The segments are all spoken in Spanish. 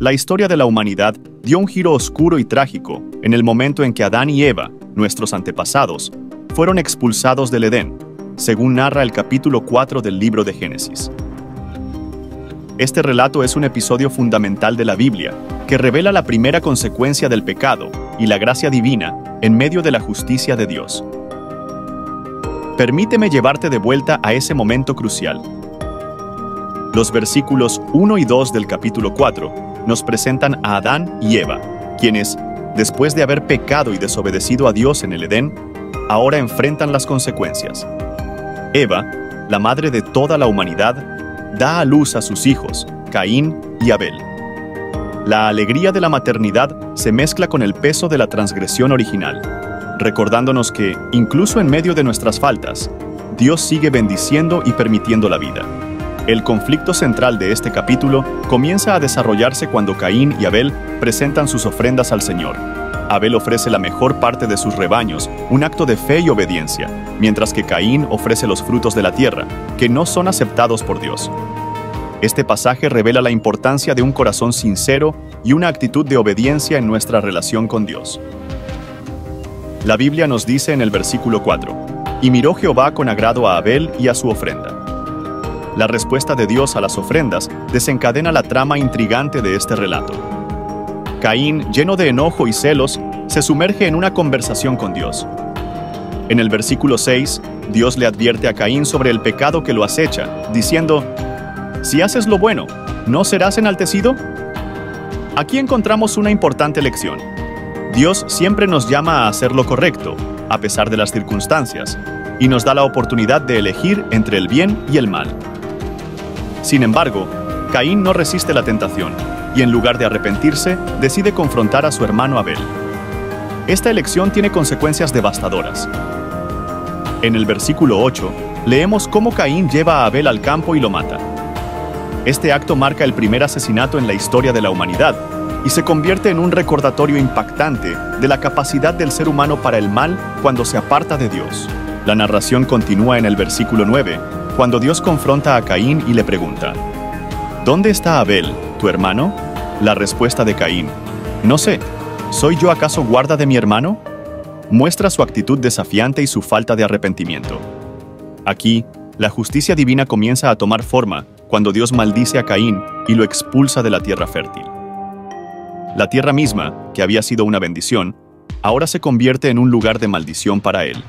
la historia de la humanidad dio un giro oscuro y trágico en el momento en que Adán y Eva, nuestros antepasados, fueron expulsados del Edén, según narra el capítulo 4 del libro de Génesis. Este relato es un episodio fundamental de la Biblia, que revela la primera consecuencia del pecado y la gracia divina en medio de la justicia de Dios. Permíteme llevarte de vuelta a ese momento crucial. Los versículos 1 y 2 del capítulo 4 nos presentan a Adán y Eva, quienes, después de haber pecado y desobedecido a Dios en el Edén, ahora enfrentan las consecuencias. Eva, la madre de toda la humanidad, da a luz a sus hijos, Caín y Abel. La alegría de la maternidad se mezcla con el peso de la transgresión original, recordándonos que, incluso en medio de nuestras faltas, Dios sigue bendiciendo y permitiendo la vida. El conflicto central de este capítulo comienza a desarrollarse cuando Caín y Abel presentan sus ofrendas al Señor. Abel ofrece la mejor parte de sus rebaños, un acto de fe y obediencia, mientras que Caín ofrece los frutos de la tierra, que no son aceptados por Dios. Este pasaje revela la importancia de un corazón sincero y una actitud de obediencia en nuestra relación con Dios. La Biblia nos dice en el versículo 4, «Y miró Jehová con agrado a Abel y a su ofrenda». La respuesta de Dios a las ofrendas desencadena la trama intrigante de este relato. Caín, lleno de enojo y celos, se sumerge en una conversación con Dios. En el versículo 6, Dios le advierte a Caín sobre el pecado que lo acecha, diciendo, «Si haces lo bueno, ¿no serás enaltecido?». Aquí encontramos una importante lección. Dios siempre nos llama a hacer lo correcto, a pesar de las circunstancias, y nos da la oportunidad de elegir entre el bien y el mal. Sin embargo, Caín no resiste la tentación, y en lugar de arrepentirse, decide confrontar a su hermano Abel. Esta elección tiene consecuencias devastadoras. En el versículo 8, leemos cómo Caín lleva a Abel al campo y lo mata. Este acto marca el primer asesinato en la historia de la humanidad, y se convierte en un recordatorio impactante de la capacidad del ser humano para el mal cuando se aparta de Dios. La narración continúa en el versículo 9, cuando Dios confronta a Caín y le pregunta, «¿Dónde está Abel, tu hermano?». La respuesta de Caín, «No sé, ¿soy yo acaso guarda de mi hermano?», muestra su actitud desafiante y su falta de arrepentimiento. Aquí, la justicia divina comienza a tomar forma cuando Dios maldice a Caín y lo expulsa de la tierra fértil. La tierra misma, que había sido una bendición, ahora se convierte en un lugar de maldición para él.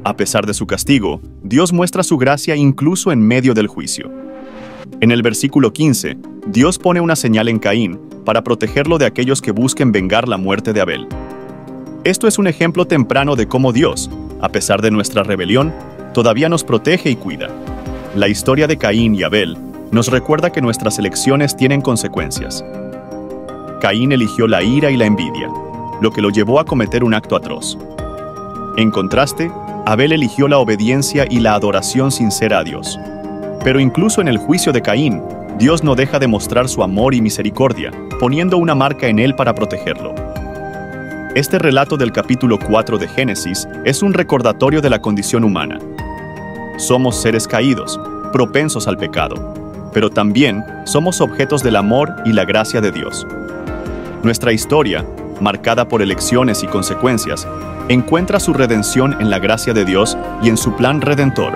A pesar de su castigo, Dios muestra su gracia incluso en medio del juicio. En el versículo 15, Dios pone una señal en Caín para protegerlo de aquellos que busquen vengar la muerte de Abel. Esto es un ejemplo temprano de cómo Dios, a pesar de nuestra rebelión, todavía nos protege y cuida. La historia de Caín y Abel nos recuerda que nuestras elecciones tienen consecuencias. Caín eligió la ira y la envidia, lo que lo llevó a cometer un acto atroz. En contraste, Abel eligió la obediencia y la adoración sincera a Dios. Pero incluso en el juicio de Caín, Dios no deja de mostrar su amor y misericordia, poniendo una marca en él para protegerlo. Este relato del capítulo 4 de Génesis es un recordatorio de la condición humana. Somos seres caídos, propensos al pecado, pero también somos objetos del amor y la gracia de Dios. Nuestra historia, marcada por elecciones y consecuencias, encuentra su redención en la gracia de Dios y en su plan redentor,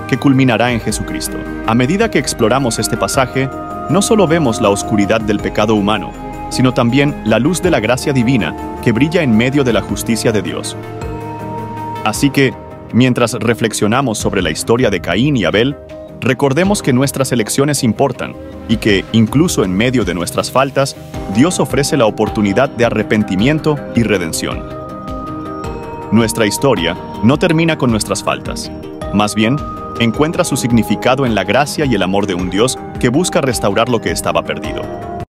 que culminará en Jesucristo. A medida que exploramos este pasaje, no solo vemos la oscuridad del pecado humano, sino también la luz de la gracia divina que brilla en medio de la justicia de Dios. Así que, mientras reflexionamos sobre la historia de Caín y Abel, recordemos que nuestras elecciones importan y que, incluso en medio de nuestras faltas, Dios ofrece la oportunidad de arrepentimiento y redención. Nuestra historia no termina con nuestras faltas. Más bien, encuentra su significado en la gracia y el amor de un Dios que busca restaurar lo que estaba perdido.